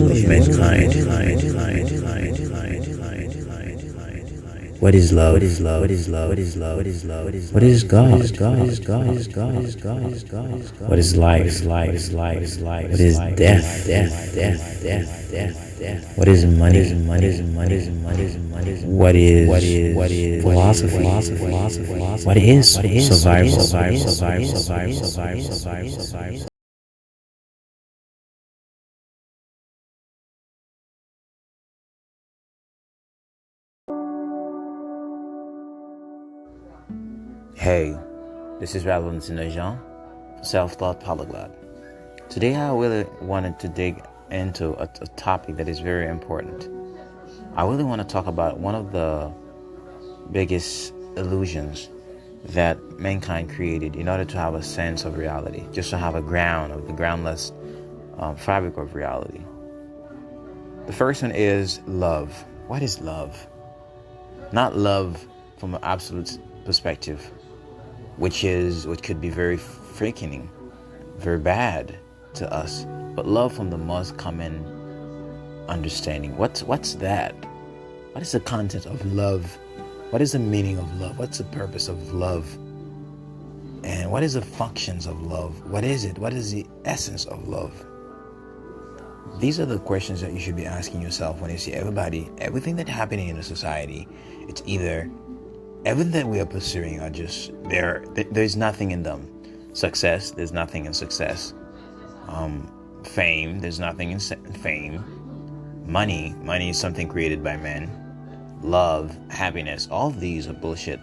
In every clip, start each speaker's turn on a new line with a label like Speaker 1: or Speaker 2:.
Speaker 1: of mankind. What is love? What is love? What is love? What is love? What is love? What is God? What is God? What is God? What is God? What is God? What is God? What is life? What is life? What is life? What is life? What is death? Death? Death? Death? Death? Death? What is money? What is money? What is money? What is money? What is philosophy? What is survival? Survival? Hey, this is Valentine Jean, self-taught polyglot. Today I really wanted to dig into a topic that is very important. I really want to talk about one of the biggest illusions that mankind created in order to have a sense of reality, just to have a ground of the groundless fabric of reality. The first one is love. What is love? Not love from an absolute perspective, which could be very freaking, very bad to us, but love from the most common understanding. What's that? What is the content of love? What is the meaning of love? What's the purpose of love? And what is the functions of love? What is it? What is the essence of love? These are the questions that you should be asking yourself when you see everything that's happening in a society. It's either everything that we are pursuing are just there's nothing in them. Success, there's nothing in success. Fame, there's nothing in fame. Money is something created by men. Love, happiness, all of these are bullshit.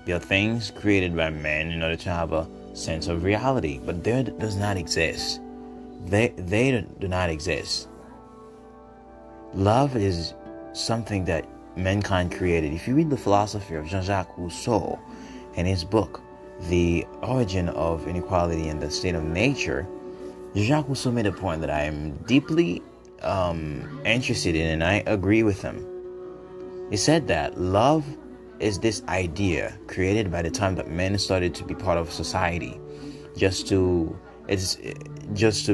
Speaker 1: They are things created by men in order to have a sense of reality, but there does not exist. They do not exist. Love is something that mankind created. If you read the philosophy of Jean-Jacques Rousseau in his book, The Origin of Inequality and the State of Nature, Jean-Jacques Rousseau made a point that I am deeply interested in, and I agree with him. He said that love is this idea created by the time that men started to be part of society, just to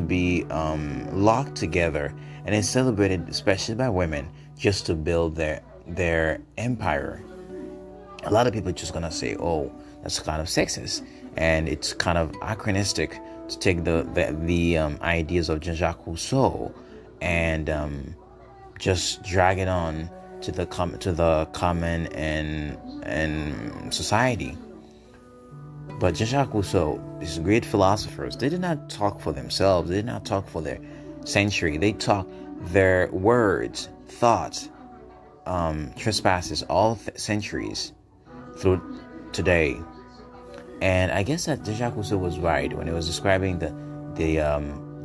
Speaker 1: be locked together, and it's celebrated especially by women just to build their empire. A lot of people are just gonna say, oh, that's kind of sexist, and it's kind of anachronistic to take the ideas of Jean-Jacques Rousseau and just drag it on to the common and society. But Jean-Jacques Rousseau, these great philosophers, they did not talk for themselves. They did not talk for their century. They talked their words, thoughts, trespasses all centuries through today. And I guess that Jean-Jacques Rousseau was right when he was describing the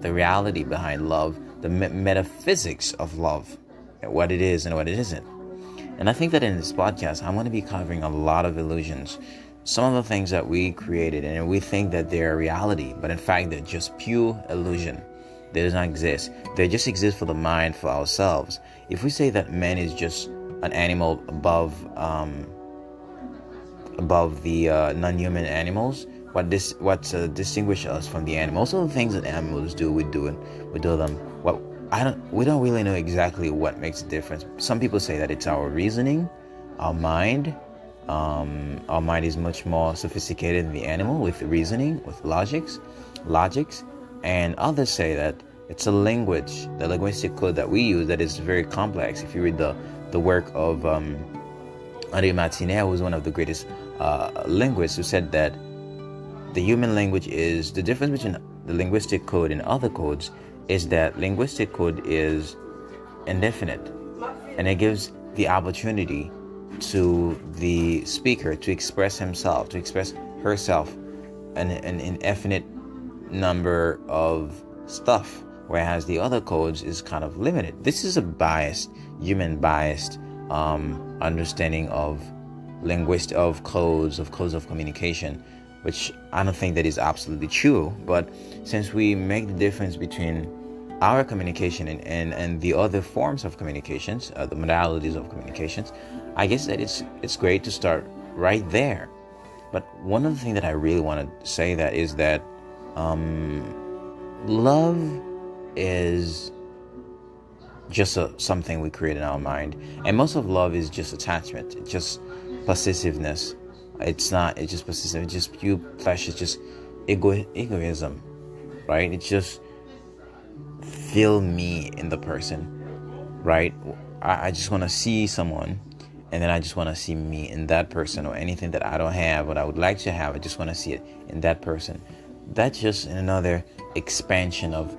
Speaker 1: reality behind love, the metaphysics of love, what it is and what it isn't. And I think that in this podcast, I'm going to be covering a lot of illusions. Some of the things that we created and we think that they're reality, but in fact, they're just pure illusion. They do not exist. They just exist for the mind, for ourselves. If we say that man is just an animal above the non-human animals, what distinguishes us from the animals? Most of the things that animals do, we do them. We don't really know exactly what makes a difference. Some people say that it's our reasoning, our mind. Our mind is much more sophisticated than the animal, with reasoning, with logics, and others say that it's a language, the linguistic code that we use, that is very complex. If you read the work of Henri Martinet, who was one of the greatest linguists, who said that the human language is the difference between the linguistic code and other codes is that linguistic code is indefinite, and it gives the opportunity to the speaker to express himself, to express herself, an infinite number of stuff, whereas the other codes is kind of limited. This is a human biased understanding of codes of communication, which I don't think that is absolutely true. But since we make the difference between our communication and the other forms of communications, the modalities of communications, I guess that it's great to start right there. But one of the things that I really want to say that is that love is just something we create in our mind. And most of love is just attachment. It's just possessiveness. It's not. It's just possessive. It's just pure flesh. It's just egoism, right? It's just feel me in the person, right? I just want to see someone, and then I just want to see me in that person, or anything that I don't have, what I would like to have. I just want to see it in that person. That's just another expansion of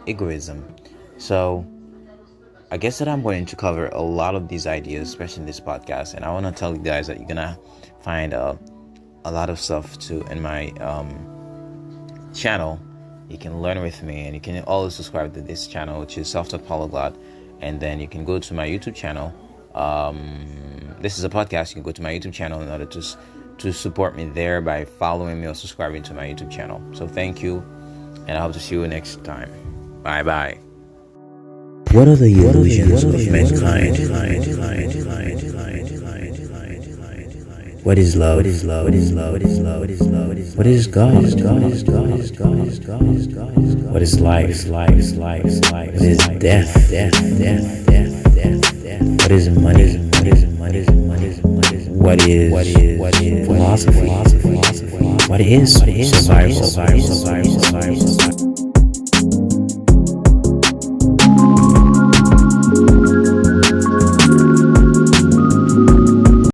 Speaker 1: egoism. So I guess that I'm going to cover a lot of these ideas, especially in this podcast, and I want to tell you guys that you're gonna find a lot of stuff too in my channel. You can learn with me, and you can always subscribe to this channel, which is Self-Taught Polyglot. And then you can go to my YouTube channel. This is a podcast. You can go to my YouTube channel in order to support me there by following me or subscribing to my YouTube channel. So thank you, and I hope to see you next time. Bye bye. What are the illusions of mankind? What is love? What is love? What is love? What is love? What is love? What is God? What is life? What is death? What is money? What is philosophy? What is survival?